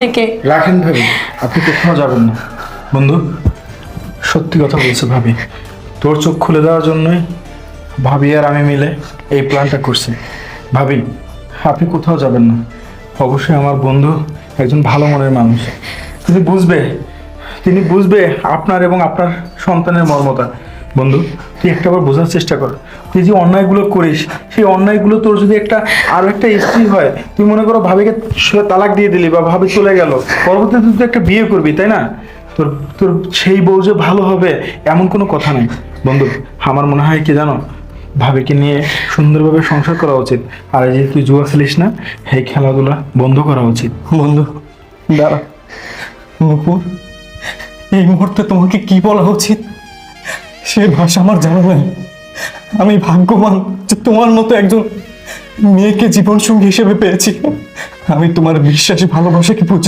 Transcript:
থেকে। রাখেন ভাবি, আপনি কোথাও যাবেন না। বন্ধু, সত্যি কথা বলছে ভাবি, তোর চোখ খুলে দেওয়ার জন্যই ভাবি আর আমি মিলে এই প্ল্যানটা করছি। ভাবি, আপনি কোথাও যাবেন না। অবশ্যই আমার বন্ধু একজন ভালো মনের মানুষ। তিনি বুঝবে, তিনি বুঝবে আপনার এবং আপনার সন্তানের মর্মতা। বন্ধু, তুই একটাবার বোঝার চেষ্টা কর। তুই যে অন্যায়গুলো করিস, সেই অন্যায়গুলো তোর যদি আরো একটা স্ত্রী হয়, তুই মনে করো ভাবিকে তালাক দিয়ে দিলি বা ভাবি চলে গেল, পরবর্তীতে তুই তো একটা বিয়ে করবি, তাই না? তোর তোর সেই বউ যে ভালো হবে এমন কোনো কথা নেই। বন্ধু, আমার মনে হয় কি জানো, ভাবিকে নিয়ে সুন্দরভাবে সংসার করা উচিত। আর এই যে তুই জুয়া খেলিস না, এই খেলাধুলা বন্ধ করা উচিত। বন্ধু দাঁড়া, নূপুর, এই মুহূর্তে তোমাকে কি বলা উচিত সে ভাষা আমার জানা নাই। আমি ভাগ্যবান যে তোমার মতো একজন মেয়েকে জীবন সঙ্গী হিসেবে পেয়েছি। আমি তোমার বিশ্বাসী ভালোবাসাকে বুঝি।